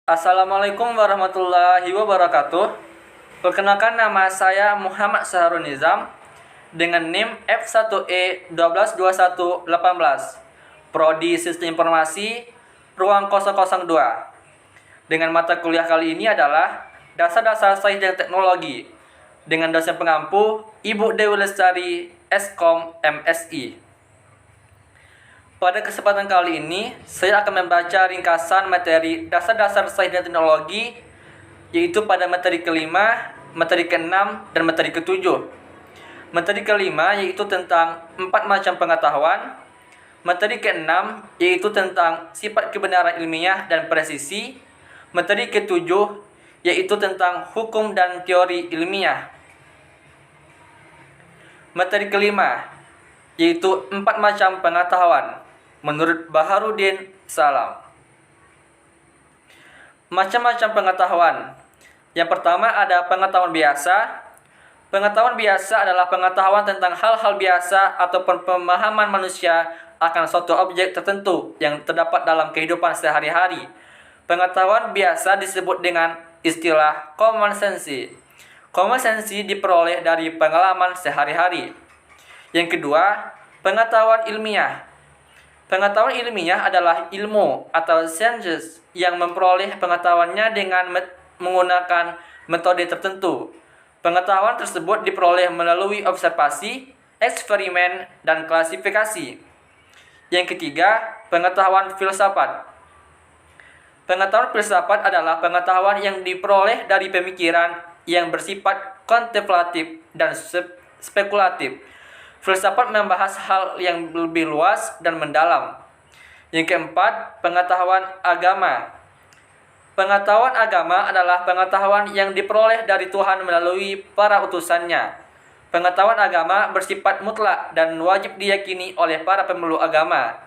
Assalamualaikum warahmatullahi wabarakatuh. Perkenalkan, nama saya Muhammad Saharun Nizam dengan NIM F1E122118, Prodi Sistem Informasi, Ruang 002. Dengan mata kuliah kali ini adalah Dasar-Dasar Sains dan Teknologi dengan dosen pengampu Ibu Dewi Lestari, Eskom MSI. Pada kesempatan kali ini, saya akan membaca ringkasan materi Dasar-Dasar Sains dan Teknologi, yaitu pada materi kelima, materi keenam, dan materi ketujuh. Materi kelima yaitu tentang 4 macam pengetahuan. Materi keenam yaitu tentang sifat kebenaran ilmiah dan presisi. Materi ketujuh yaitu tentang hukum dan teori ilmiah. Materi kelima yaitu 4 macam pengetahuan menurut Baharudin Salam. Macam-macam pengetahuan. Yang pertama ada pengetahuan biasa. Pengetahuan biasa adalah pengetahuan tentang hal-hal biasa ataupun pemahaman manusia akan suatu objek tertentu yang terdapat dalam kehidupan sehari-hari. Pengetahuan biasa disebut dengan istilah common sense. Common sense diperoleh dari pengalaman sehari-hari. Yang kedua, pengetahuan ilmiah. Pengetahuan ilmiah adalah ilmu atau sciences yang memperoleh pengetahuannya dengan menggunakan metode tertentu. Pengetahuan tersebut diperoleh melalui observasi, eksperimen, dan klasifikasi. Yang ketiga, pengetahuan filsafat. Pengetahuan filsafat adalah pengetahuan yang diperoleh dari pemikiran yang bersifat kontemplatif dan spekulatif. Filsafat membahas hal yang lebih luas dan mendalam. Yang keempat, pengetahuan agama. Pengetahuan agama adalah pengetahuan yang diperoleh dari Tuhan melalui para utusannya. Pengetahuan agama bersifat mutlak dan wajib diyakini oleh para pemeluk agama.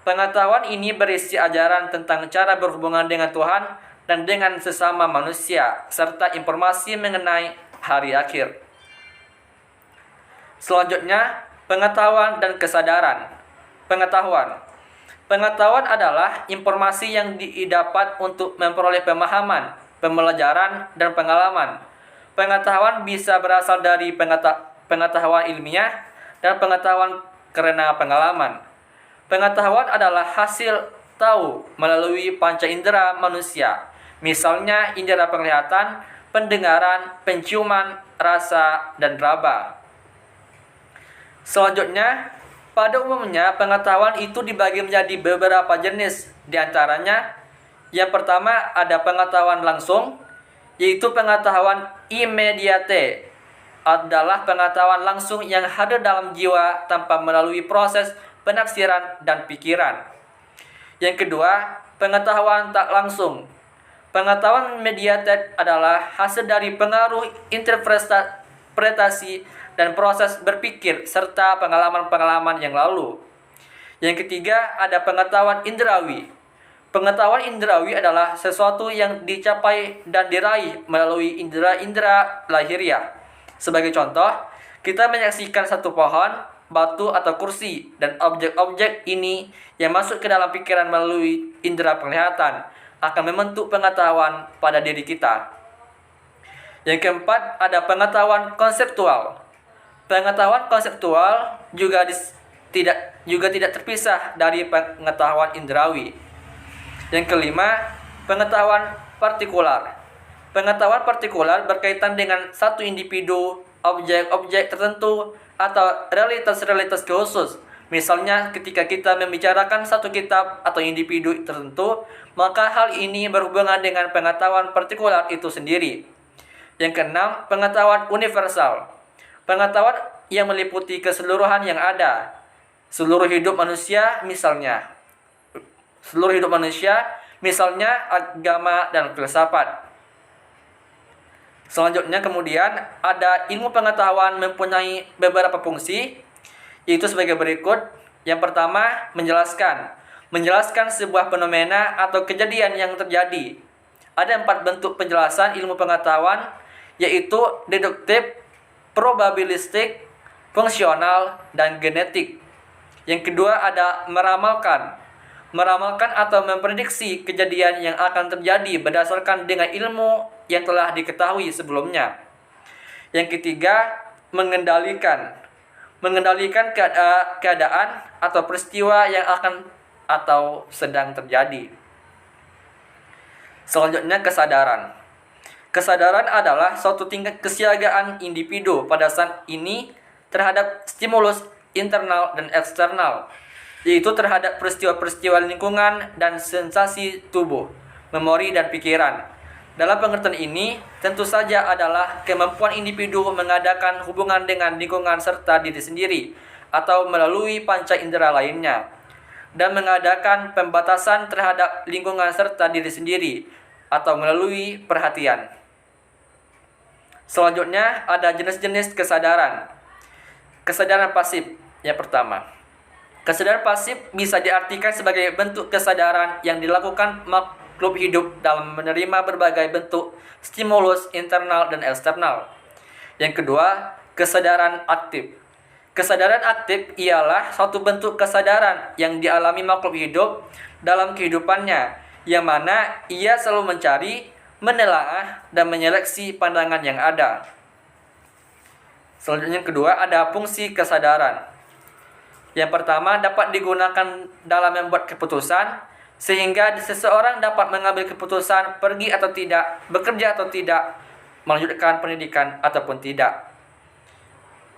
Pengetahuan ini berisi ajaran tentang cara berhubungan dengan Tuhan dan dengan sesama manusia, serta informasi mengenai hari akhir. Selanjutnya, pengetahuan dan kesadaran. Pengetahuan adalah informasi yang didapat untuk memperoleh pemahaman, pembelajaran, dan pengalaman. Pengetahuan bisa berasal dari pengetahuan ilmiah dan pengetahuan karena pengalaman. Pengetahuan adalah hasil tahu melalui panca indera manusia, misalnya indera penglihatan, pendengaran, penciuman, rasa, dan raba. Selanjutnya, pada umumnya pengetahuan itu dibagi menjadi beberapa jenis. Di antaranya, yang pertama ada pengetahuan langsung, yaitu pengetahuan immediate, adalah pengetahuan langsung yang hadir dalam jiwa tanpa melalui proses penafsiran dan pikiran. Yang kedua, pengetahuan tak langsung. Pengetahuan mediated adalah hasil dari pengaruh interpretasi dan proses berpikir serta pengalaman-pengalaman yang lalu. Yang ketiga, ada pengetahuan indrawi. Pengetahuan indrawi adalah sesuatu yang dicapai dan diraih melalui indera-indera lahiriah. Sebagai contoh, kita menyaksikan satu pohon, batu atau kursi, dan objek-objek ini yang masuk ke dalam pikiran melalui indera penglihatan akan membentuk pengetahuan pada diri kita. Yang keempat, ada pengetahuan konseptual. Pengetahuan konseptual juga tidak terpisah dari pengetahuan indrawi. Yang kelima, pengetahuan partikular. Pengetahuan partikular berkaitan dengan satu individu, objek-objek tertentu, atau realitas-realitas khusus. Misalnya ketika kita membicarakan satu kitab atau individu tertentu, maka hal ini berhubungan dengan pengetahuan partikular itu sendiri. Yang keenam, pengetahuan universal. Pengetahuan yang meliputi keseluruhan yang ada. Seluruh hidup manusia misalnya agama dan filsafat. Selanjutnya kemudian ada ilmu pengetahuan mempunyai beberapa fungsi, yaitu sebagai berikut. Yang pertama, menjelaskan sebuah fenomena atau kejadian yang terjadi. Ada 4 bentuk penjelasan ilmu pengetahuan, yaitu deduktif, probabilistik, fungsional, dan genetik. Yang kedua ada meramalkan. meramalkan atau memprediksi kejadian yang akan terjadi berdasarkan dengan ilmu yang telah diketahui sebelumnya. Yang ketiga, mengendalikan. Mengendalikan keadaan atau peristiwa yang akan atau sedang terjadi. Selanjutnya, kesadaran. Kesadaran adalah suatu tingkat kesiagaan individu pada saat ini terhadap stimulus internal dan eksternal, yaitu terhadap peristiwa-peristiwa lingkungan dan sensasi tubuh, memori, dan pikiran. Dalam pengertian ini, tentu saja adalah kemampuan individu mengadakan hubungan dengan lingkungan serta diri sendiri atau melalui panca indera lainnya, dan mengadakan pembatasan terhadap lingkungan serta diri sendiri atau melalui perhatian. Selanjutnya, ada jenis-jenis kesadaran. Kesadaran pasif yang pertama. Kesadaran pasif bisa diartikan sebagai bentuk kesadaran yang dilakukan makhluk hidup dalam menerima berbagai bentuk stimulus internal dan eksternal. Yang kedua, kesadaran aktif. Kesadaran aktif ialah suatu bentuk kesadaran yang dialami makhluk hidup dalam kehidupannya, yang mana ia selalu mencari, menelaah, dan menyeleksi pandangan yang ada. Selanjutnya, yang kedua, ada fungsi kesadaran. Yang pertama, dapat digunakan dalam membuat keputusan, sehingga seseorang dapat mengambil keputusan pergi atau tidak, bekerja atau tidak, melanjutkan pendidikan ataupun tidak.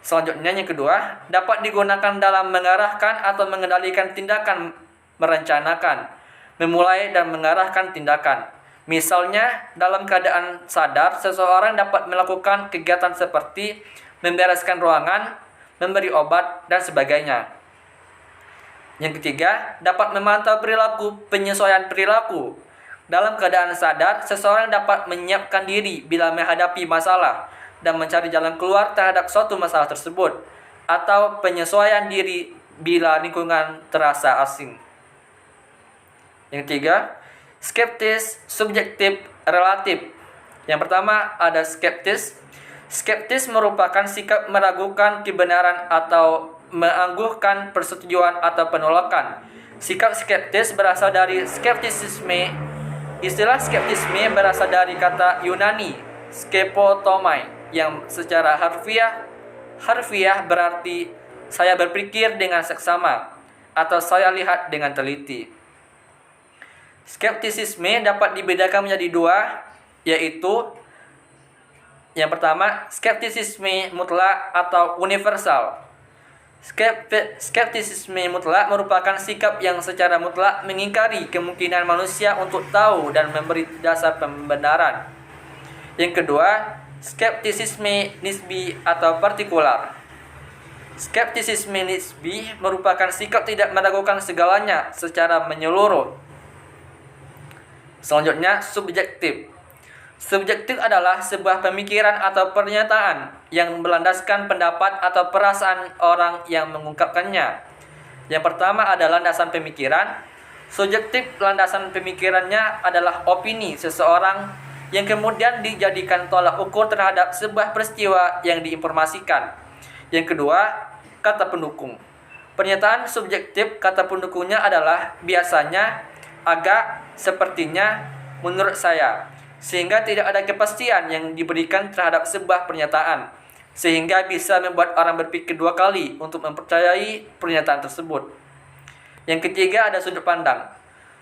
Selanjutnya, yang kedua, dapat digunakan dalam mengarahkan atau mengendalikan tindakan, merencanakan, memulai dan mengarahkan tindakan. Misalnya, dalam keadaan sadar, seseorang dapat melakukan kegiatan seperti membereskan ruangan, memberi obat, dan sebagainya. Yang ketiga, dapat memantau perilaku, penyesuaian perilaku. Dalam keadaan sadar, seseorang dapat menyiapkan diri bila menghadapi masalah dan mencari jalan keluar terhadap suatu masalah tersebut, atau penyesuaian diri bila lingkungan terasa asing. Yang ketiga, skeptis, subjektif, relatif. Yang pertama ada skeptis. Skeptis merupakan sikap meragukan kebenaran atau menangguhkan persetujuan atau penolakan. Sikap skeptis berasal dari skeptisisme. Istilah skeptisme berasal dari kata Yunani skepotomai yang secara harfiah berarti saya berpikir dengan seksama atau saya lihat dengan teliti. Skeptisisme dapat dibedakan menjadi dua, yaitu yang pertama, skeptisisme mutlak atau universal. Skeptisisme mutlak merupakan sikap yang secara mutlak mengingkari kemungkinan manusia untuk tahu dan memberi dasar pembenaran. Yang kedua, skeptisisme nisbi atau partikular. Skeptisisme nisbi merupakan sikap tidak meragukan segalanya secara menyeluruh. Selanjutnya, subjektif. Subjektif adalah sebuah pemikiran atau pernyataan yang berlandaskan pendapat atau perasaan orang yang mengungkapkannya. Yang pertama adalah landasan pemikiran. Subjektif landasan pemikirannya adalah opini seseorang yang kemudian dijadikan tolak ukur terhadap sebuah peristiwa yang diinformasikan. Yang kedua, kata pendukung. Pernyataan subjektif kata pendukungnya adalah biasanya, agak, sepertinya, menurut saya, sehingga tidak ada kepastian yang diberikan terhadap sebuah pernyataan, sehingga bisa membuat orang berpikir dua kali untuk mempercayai pernyataan tersebut. Yang ketiga ada sudut pandang.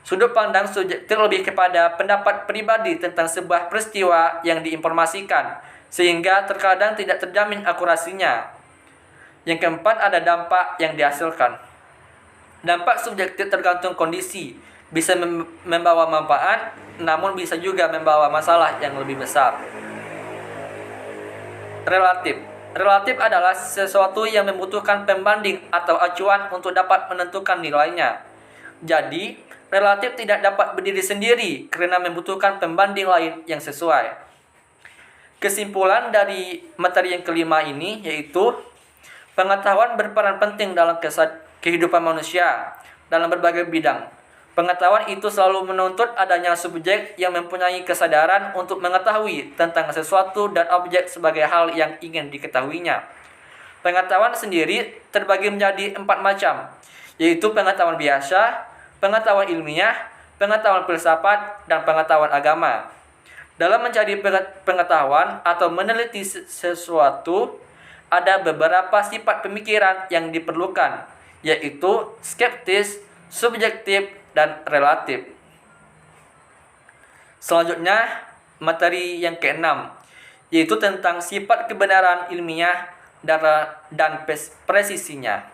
Sudut pandang subjektif lebih kepada pendapat pribadi tentang sebuah peristiwa yang diinformasikan, sehingga terkadang tidak terjamin akurasinya. Yang keempat ada dampak yang dihasilkan. Dampak subjektif tergantung kondisi, bisa membawa manfaat, namun bisa juga membawa masalah yang lebih besar. Relatif. Relatif adalah sesuatu yang membutuhkan pembanding atau acuan untuk dapat menentukan nilainya. Jadi, relatif tidak dapat berdiri sendiri karena membutuhkan pembanding lain yang sesuai. Kesimpulan dari materi yang kelima ini yaitu pengetahuan berperan penting dalam kehidupan manusia dalam berbagai bidang. Pengetahuan itu selalu menuntut adanya subjek yang mempunyai kesadaran untuk mengetahui tentang sesuatu dan objek sebagai hal yang ingin diketahuinya. Pengetahuan sendiri terbagi menjadi 4 macam, yaitu pengetahuan biasa, pengetahuan ilmiah, pengetahuan filsafat, dan pengetahuan agama. Dalam mencari pengetahuan atau meneliti sesuatu, ada beberapa sifat pemikiran yang diperlukan, yaitu skeptis, subjektif, dan relatif. Selanjutnya, materi yang keenam, yaitu tentang sifat kebenaran ilmiah dan presisinya.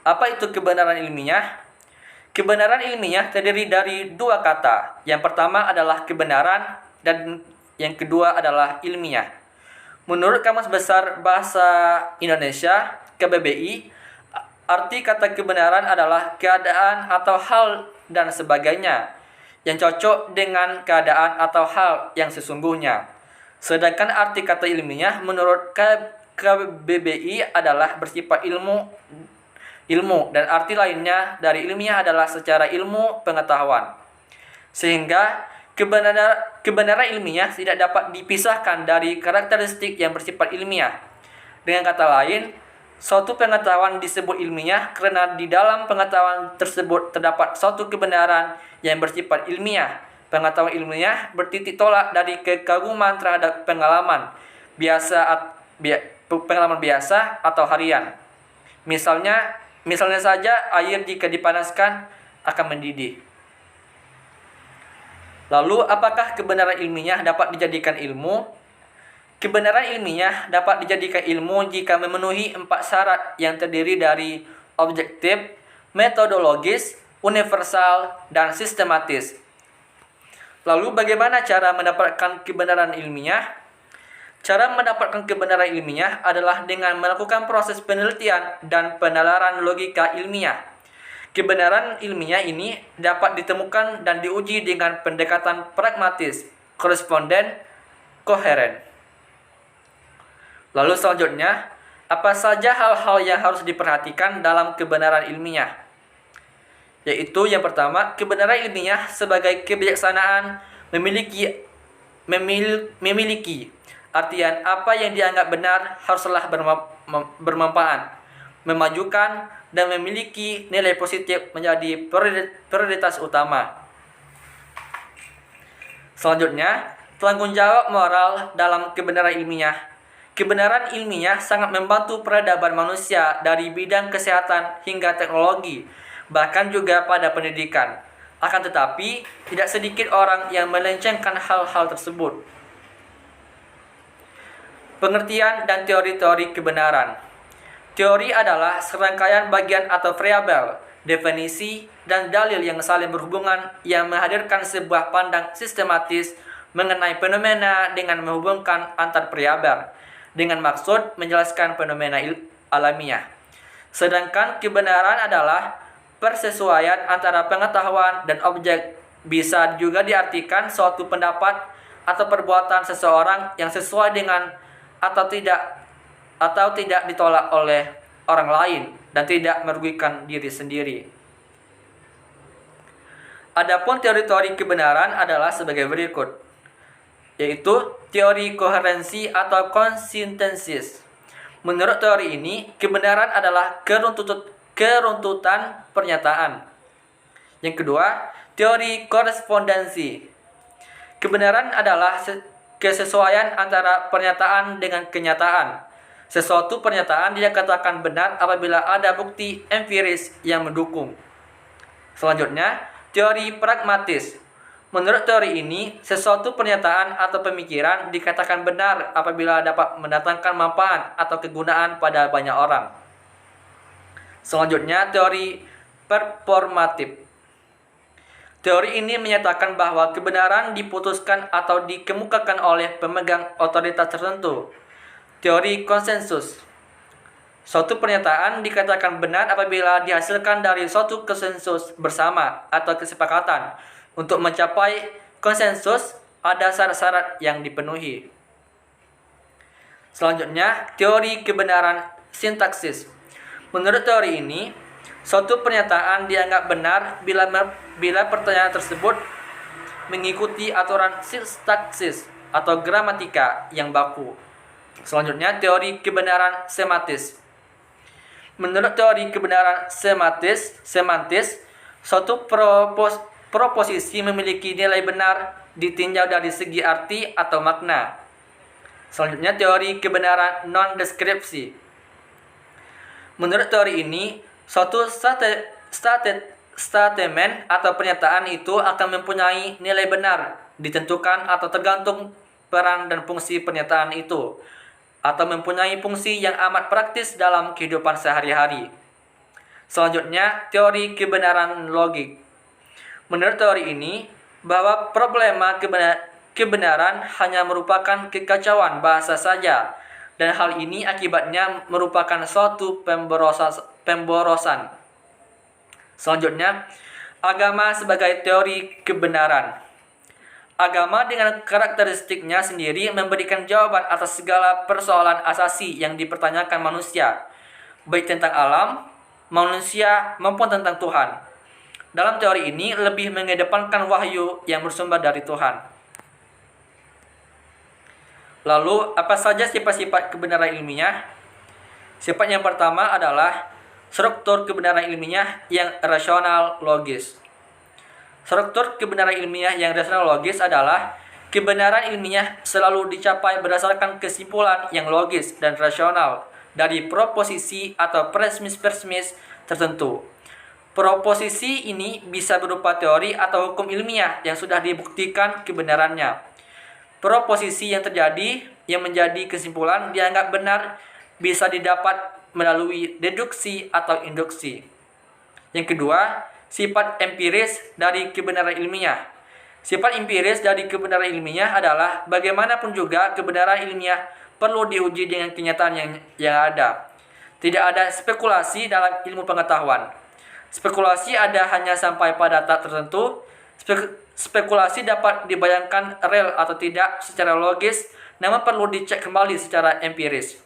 Apa itu kebenaran ilmiah? Kebenaran ilmiah terdiri dari dua kata. Yang pertama adalah kebenaran dan yang kedua adalah ilmiah. Menurut Kamus Besar Bahasa Indonesia, KBBI, arti kata kebenaran adalah keadaan atau hal dan sebagainya yang cocok dengan keadaan atau hal yang sesungguhnya. Sedangkan arti kata ilmiah menurut KBBI adalah bersifat ilmu dan arti lainnya dari ilmiah adalah secara ilmu pengetahuan. Sehingga kebenaran ilmiah tidak dapat dipisahkan dari karakteristik yang bersifat ilmiah. Dengan kata lain, suatu pengetahuan disebut ilmiah karena di dalam pengetahuan tersebut terdapat suatu kebenaran yang bersifat ilmiah. Pengetahuan ilmiah bertitik tolak dari kekaguman terhadap pengalaman biasa atau harian. Misalnya saja air jika dipanaskan akan mendidih. Lalu, apakah kebenaran ilmiah dapat dijadikan ilmu? Kebenaran ilmiah dapat dijadikan ilmu jika memenuhi 4 syarat yang terdiri dari objektif, metodologis, universal, dan sistematis. Lalu, bagaimana cara mendapatkan kebenaran ilmiah? Cara mendapatkan kebenaran ilmiah adalah dengan melakukan proses penelitian dan penalaran logika ilmiah. Kebenaran ilmiah ini dapat ditemukan dan diuji dengan pendekatan pragmatis, koresponden, koheren. Lalu selanjutnya, apa saja hal-hal yang harus diperhatikan dalam kebenaran ilmiah? Yaitu yang pertama, kebenaran ilmiah sebagai kebijaksanaan memiliki artian apa yang dianggap benar haruslah bermanfaat, memajukan, dan memiliki nilai positif menjadi prioritas utama. Selanjutnya, tanggung jawab moral dalam kebenaran ilmiah. Kebenaran ilmiah sangat membantu peradaban manusia dari bidang kesehatan hingga teknologi, bahkan juga pada pendidikan. Akan tetapi, tidak sedikit orang yang melencengkan hal-hal tersebut. Pengertian dan teori-teori kebenaran. Teori adalah serangkaian bagian atau variabel, definisi, dan dalil yang saling berhubungan yang menghadirkan sebuah pandang sistematis mengenai fenomena dengan menghubungkan antar variabel, dengan maksud menjelaskan fenomena alamiah. Sedangkan kebenaran adalah persesuaian antara pengetahuan dan objek. Bisa juga diartikan suatu pendapat atau perbuatan seseorang yang sesuai dengan atau tidak ditolak oleh orang lain dan tidak merugikan diri sendiri. Adapun teori-teori kebenaran adalah sebagai berikut, yaitu teori koherensi atau konsistensis. Menurut teori ini, kebenaran adalah keruntutan pernyataan. Yang kedua, teori korespondensi. Kebenaran adalah kesesuaian antara pernyataan dengan kenyataan. Sesuatu pernyataan dikatakan benar apabila ada bukti empiris yang mendukung. Selanjutnya, teori pragmatis. Menurut teori ini, sesuatu pernyataan atau pemikiran dikatakan benar apabila dapat mendatangkan manfaat atau kegunaan pada banyak orang. Selanjutnya, teori performatif. Teori ini menyatakan bahwa kebenaran diputuskan atau dikemukakan oleh pemegang otoritas tertentu. Teori konsensus. Suatu pernyataan dikatakan benar apabila dihasilkan dari suatu konsensus bersama atau kesepakatan. Untuk mencapai konsensus, ada syarat-syarat yang dipenuhi. Selanjutnya, teori kebenaran sintaksis. Menurut teori ini, suatu pernyataan dianggap benar bila pertanyaan tersebut mengikuti aturan sintaksis atau gramatika yang baku. Selanjutnya, teori kebenaran sematis. Menurut teori kebenaran semantis, suatu proposisi memiliki nilai benar ditinjau dari segi arti atau makna. Selanjutnya, teori kebenaran non-deskripsi. Menurut teori ini, suatu statement atau pernyataan itu akan mempunyai nilai benar, ditentukan atau tergantung peran dan fungsi pernyataan itu, atau mempunyai fungsi yang amat praktis dalam kehidupan sehari-hari. Selanjutnya, teori kebenaran logik. Menurut teori ini, bahwa problema kebenaran hanya merupakan kekacauan bahasa saja, dan hal ini akibatnya merupakan suatu pemborosan. Selanjutnya, agama sebagai teori kebenaran. Agama dengan karakteristiknya sendiri memberikan jawaban atas segala persoalan asasi yang dipertanyakan manusia, baik tentang alam, manusia, maupun tentang Tuhan. Dalam teori ini lebih mengedepankan wahyu yang bersumber dari Tuhan. Lalu, apa saja sifat-sifat kebenaran ilmiah? Sifat yang pertama adalah struktur kebenaran ilmiah yang rasional logis. Struktur kebenaran ilmiah yang rasional logis adalah kebenaran ilmiah selalu dicapai berdasarkan kesimpulan yang logis dan rasional dari proposisi atau premis tertentu. Proposisi ini bisa berupa teori atau hukum ilmiah yang sudah dibuktikan kebenarannya. Proposisi yang menjadi kesimpulan dianggap benar bisa didapat melalui deduksi atau induksi. Yang kedua, sifat empiris dari kebenaran ilmiah. Sifat empiris dari kebenaran ilmiah adalah bagaimanapun juga kebenaran ilmiah perlu diuji dengan kenyataan yang ada. Tidak ada spekulasi dalam ilmu pengetahuan. Spekulasi ada hanya sampai pada tahap tertentu. Spekulasi dapat dibayangkan real atau tidak secara logis, namun perlu dicek kembali secara empiris.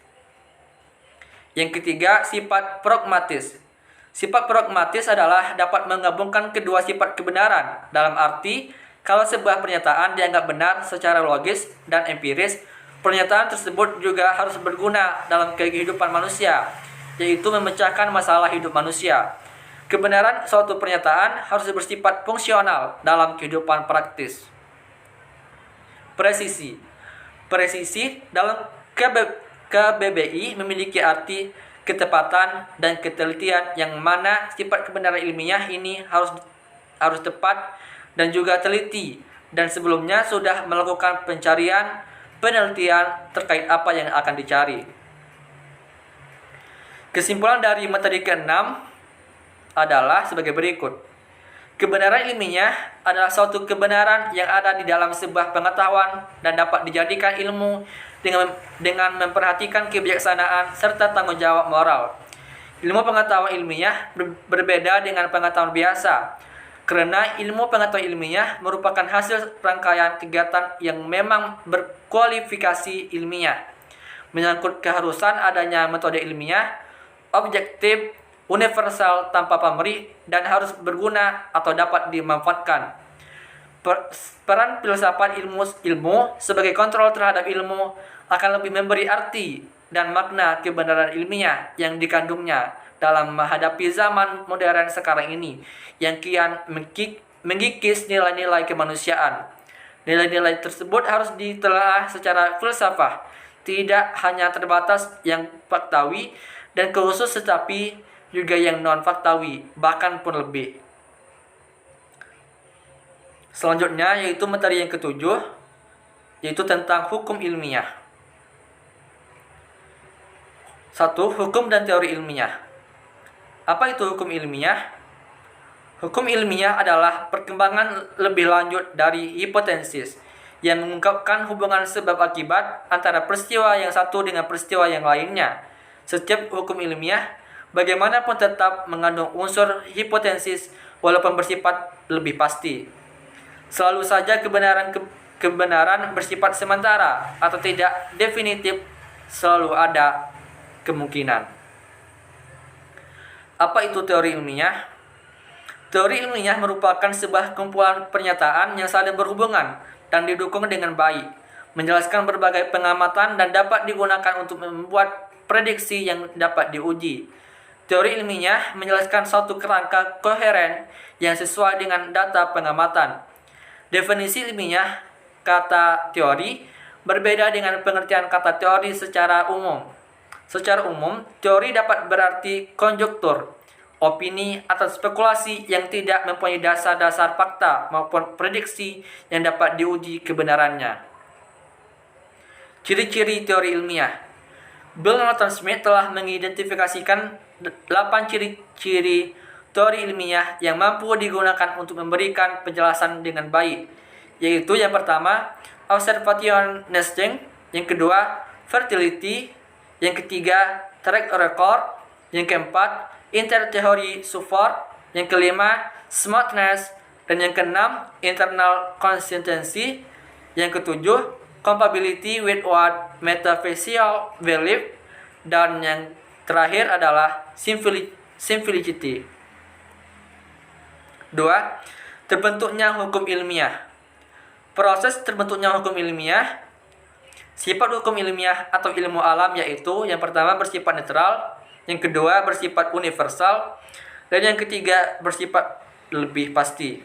Yang ketiga, sifat pragmatis. Sifat pragmatis adalah dapat menggabungkan kedua sifat kebenaran, dalam arti kalau sebuah pernyataan dianggap benar secara logis dan empiris, pernyataan tersebut juga harus berguna dalam kehidupan manusia, yaitu memecahkan masalah hidup manusia. Kebenaran suatu pernyataan harus bersifat fungsional dalam kehidupan praktis. Presisi. Presisi dalam KBBI memiliki arti ketepatan dan ketelitian, yang mana sifat kebenaran ilmiah ini harus tepat dan juga teliti, dan sebelumnya sudah melakukan penelitian terkait apa yang akan dicari. Kesimpulan dari materi ke-6 adalah sebagai berikut. Kebenaran ilmiah adalah suatu kebenaran yang ada di dalam sebuah pengetahuan dan dapat dijadikan ilmu dengan memperhatikan kebijaksanaan serta tanggung jawab moral. Ilmu pengetahuan ilmiah berbeda dengan pengetahuan biasa, karena ilmu pengetahuan ilmiah merupakan hasil rangkaian kegiatan yang memang berkualifikasi ilmiah, menyangkut keharusan adanya metode ilmiah, objektif, universal tanpa pamrih, dan harus berguna atau dapat dimanfaatkan. Peran filsafat ilmu sebagai kontrol terhadap ilmu akan lebih memberi arti dan makna kebenaran ilmiah yang dikandungnya dalam menghadapi zaman modern sekarang ini yang kian mengikis nilai-nilai kemanusiaan. Nilai-nilai tersebut harus ditelaah secara filsafah, tidak hanya terbatas yang faktawi dan khusus, tetapi juga yang non-faktawi, bahkan pun lebih. Selanjutnya yaitu materi yang ketujuh, yaitu tentang hukum ilmiah. 1. Hukum dan teori ilmiah. Apa itu hukum ilmiah? Hukum ilmiah adalah perkembangan lebih lanjut dari hipotesis yang mengungkapkan hubungan sebab akibat antara peristiwa yang satu dengan peristiwa yang lainnya. Setiap hukum ilmiah bagaimanapun tetap mengandung unsur hipotesis walaupun bersifat lebih pasti. Selalu saja kebenaran bersifat sementara atau tidak definitif, selalu ada kemungkinan. Apa itu teori ilmiah? Teori ilmiah merupakan sebuah kumpulan pernyataan yang saling berhubungan dan didukung dengan baik, menjelaskan berbagai pengamatan dan dapat digunakan untuk membuat prediksi yang dapat diuji. Teori ilmiah menjelaskan suatu kerangka koheren yang sesuai dengan data pengamatan. Definisi ilmiah kata teori berbeda dengan pengertian kata teori secara umum. Secara umum, teori dapat berarti konjektur, opini atau spekulasi yang tidak mempunyai dasar-dasar fakta maupun prediksi yang dapat diuji kebenarannya. Ciri-ciri teori ilmiah. Bill Norton Smith telah mengidentifikasikan 8 ciri-ciri teori ilmiah yang mampu digunakan untuk memberikan penjelasan dengan baik, yaitu yang pertama, observation nesting, yang kedua, fertility, yang ketiga, track record, yang keempat, inter-theory support, yang kelima, smartness, dan yang keenam, internal consistency, yang ketujuh, compatibility with what metaphysical belief, dan yang terakhir adalah simplicity. 2. Terbentuknya hukum ilmiah. Proses terbentuknya hukum ilmiah. Sifat hukum ilmiah atau ilmu alam yaitu yang pertama bersifat netral, yang kedua bersifat universal, dan yang ketiga bersifat lebih pasti.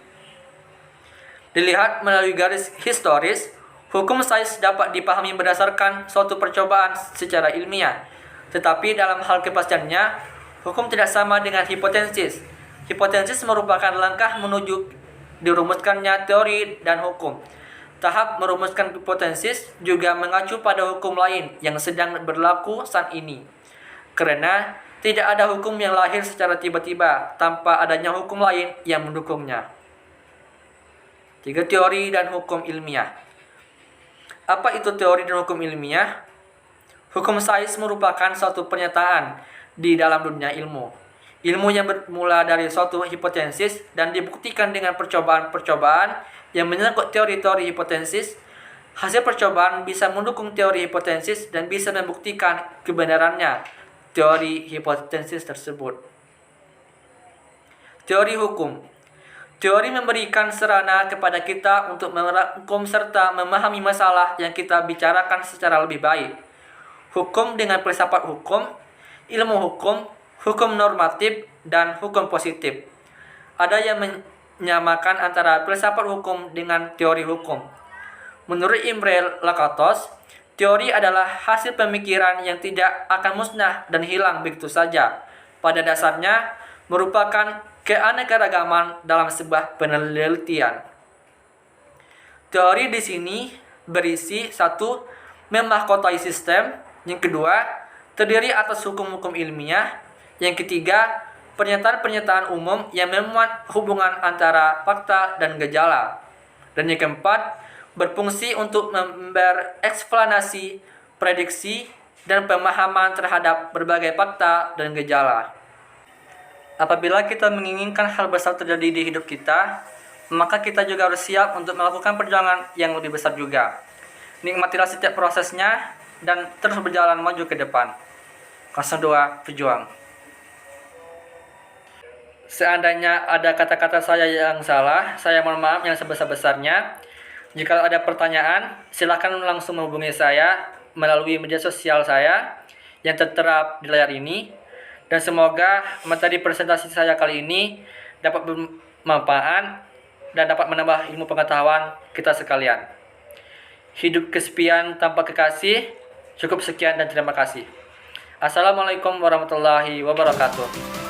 Dilihat melalui garis historis, hukum sains dapat dipahami berdasarkan suatu percobaan secara ilmiah. Tetapi dalam hal kepastiannya, hukum tidak sama dengan hipotesis. Hipotesis merupakan langkah menuju dirumuskannya teori dan hukum. Tahap merumuskan hipotesis juga mengacu pada hukum lain yang sedang berlaku saat ini. Karena tidak ada hukum yang lahir secara tiba-tiba tanpa adanya hukum lain yang mendukungnya. 3. Teori dan hukum ilmiah. Apa itu teori dan hukum ilmiah? Hukum sains merupakan suatu pernyataan di dalam dunia ilmu. Ilmu yang bermula dari suatu hipotesis dan dibuktikan dengan percobaan-percobaan yang menyangkut teori-teori hipotesis. Hasil percobaan bisa mendukung teori hipotesis dan bisa membuktikan kebenarannya teori hipotesis tersebut. Teori hukum. Teori memberikan sarana kepada kita untuk merangkum serta memahami masalah yang kita bicarakan secara lebih baik. Hukum dengan filsafat hukum, ilmu hukum, hukum normatif, dan hukum positif. Ada yang menyamakan antara filsafat hukum dengan teori hukum. Menurut Imre Lakatos, teori adalah hasil pemikiran yang tidak akan musnah dan hilang begitu saja. Pada dasarnya, merupakan keanekaragaman dalam sebuah penelitian. Teori di sini berisi 1. Memahkotai sistem. Yang kedua, terdiri atas hukum-hukum ilmiah. Yang ketiga, pernyataan-pernyataan umum yang memuat hubungan antara fakta dan gejala. Dan yang keempat, berfungsi untuk bereksplanasi, prediksi, dan pemahaman terhadap berbagai fakta dan gejala. Apabila kita menginginkan hal besar terjadi di hidup kita, maka kita juga harus siap untuk melakukan perjuangan yang lebih besar juga. Nikmatilah setiap prosesnya dan terus berjalan maju ke depan. 02 Pejuang. Seandainya ada kata-kata saya yang salah, saya mohon maaf yang sebesar-besarnya. Jika ada pertanyaan, silakan langsung menghubungi saya melalui media sosial saya yang tertera di layar ini. Dan semoga materi presentasi saya kali ini dapat bermanfaat dan dapat menambah ilmu pengetahuan kita sekalian. Hidup kesepian tanpa kekasih. Cukup sekian dan terima kasih. Assalamualaikum warahmatullahi wabarakatuh.